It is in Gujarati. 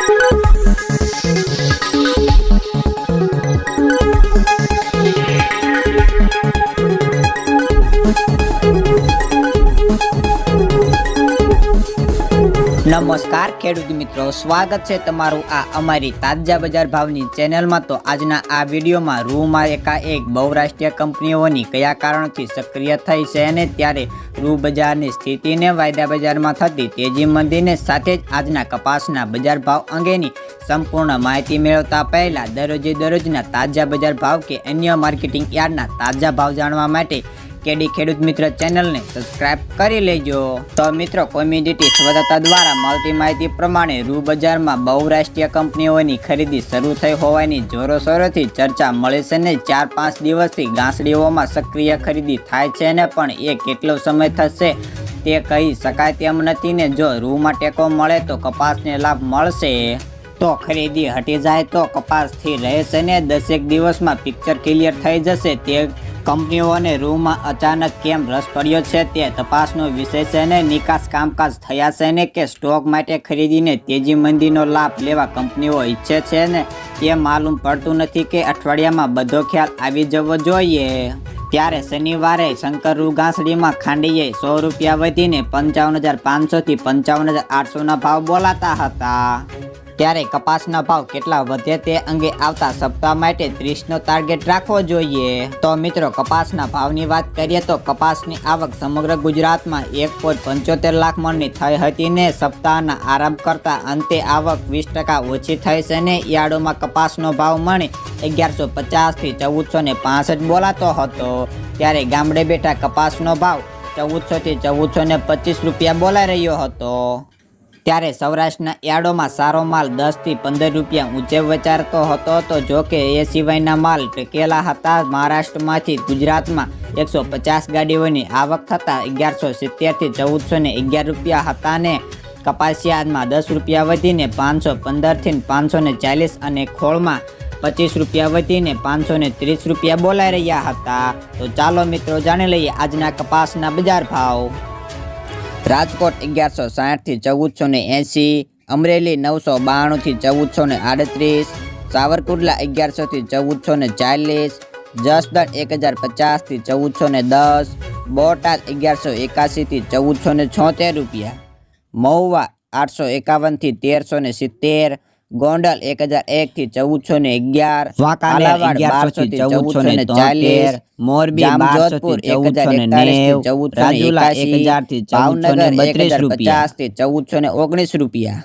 નમસ્કાર ખેડૂત મિત્રો, સ્વાગત છે તમારું આ અમારી તાજા બજાર ભાવની ચેનલમાં। તો આજના આ વિડીયોમાં રૂમાં એકાએક બહુરાષ્ટ્રીય કંપનીઓની કયા કારણોથી સક્રિય થઈ છે અને ત્યારે રૂ બજારની સ્થિતિને, વાયદા બજારમાં થતી તેજી મંદીને સાથે જ આજના કપાસના બજાર ભાવ અંગેની સંપૂર્ણ માહિતી મેળવતા પહેલા દરરોજે દરરોજના તાજા બજાર ભાવ કે અન્ય માર્કેટિંગ યાર્ડના તાજા ભાવ જાણવા માટે કેડી ખેડૂત મિત્ર ચેનલને સબસ્ક્રાઇબ કરી લેજો। તો મિત્રો, કોમ્યુનિટી સંવાદદાતા દ્વારા મળતી માહિતી પ્રમાણે રૂ બજારમાં બહુરાષ્ટ્રીય કંપનીઓની ખરીદી શરૂ થઈ હોવાની જોરોશોરોથી ચર્ચા મળે છે ને 4-5 દિવસથી ગાંસડીઓમાં સક્રિય ખરીદી થાય છે ને પણ એ કેટલો સમય થશે તે કહી શકાય તેમ નથી ને જો રૂમાં ટેકો મળે તો કપાસને લાભ મળશે, તો ખરીદી હટી જાય તો કપાસથી રહેશે ને 10 દિવસમાં પિક્ચર ક્લિયર થઈ જશે। તે કંપનીઓને રૂમાં અચાનક કેમ રસ પડ્યો છે તે તપાસનો વિષય છે ને નિકાસ કામકાજ થયા છે ને કે સ્ટોક માટે ખરીદીને તેજી મંદીનો લાભ લેવા કંપનીઓ ઈચ્છે છે ને તે માલુમ પડતું નથી કે અઠવાડિયામાં બધો ખ્યાલ આવી જવો જોઈએ। ત્યારે શનિવારે શંકર રૂ ગાંસડીમાં ખાંડીએ 100 રૂપિયા વધીને 55,500 થી 55,800 ભાવ બોલાતા હતા। ત્યારે કપાસના ભાવ કેટલા વધે તે અંગે આવતા સપ્તાહ માટે 30નો ટાર્ગેટ રાખવો જોઈએ। તો મિત્રો, કપાસના ભાવની વાત કરીએ તો કપાસની આવક સમગ્ર ગુજરાતમાં 1.75 લાખ મણની થઈ હતી ને સપ્તાહના આરંભ કરતા અંતે આવક 20% ઓછી થઈ છે ને યાર્ડોમાં કપાસનો ભાવ મણે 1150 થી 1465 બોલાતો હતો। ત્યારે ગામડે બેઠા કપાસનો ભાવ 1400 થી 1425 રૂપિયા બોલાઈ રહ્યો હતો। ત્યારે સૌરાષ્ટ્રના યાર્ડોમાં સારો માલ 10 થી 15 રૂપિયા ઊંચે વેચાતો હતો જો કે એ સિવાયના માલ ટકેલા હતા। મહારાષ્ટ્રમાંથી ગુજરાતમાં 150 ગાડીઓની આવક થતાં 1170 થી 1411 રૂપિયા હતા ને કપાસિયામાં 10 રૂપિયા વધીને 515 થી 540 અને ખોળમાં 25 રૂપિયા વધીને 530 રૂપિયા બોલાઈ રહ્યા હતા। તો ચાલો મિત્રો, જાણી લઈએ આજના કપાસના બજાર ભાવ। રાજકોટ 1160 થી 1480, અમરેલી 992 થી 1438, સાવરકુંડલા 1100 થી 1440, જસદણ 1050 થી 1410, બોટાદ 1181 થી 1476 રૂપિયા, મહુવા 851 થી 1370, ગોંડલ 1001 થી 1411, વાંકાનેર 1200 થી 1440, મોરબી 1200 થી 1490, રાજુલા 1000 થી 1432 રૂપિયા, થી 1419 રૂપિયા।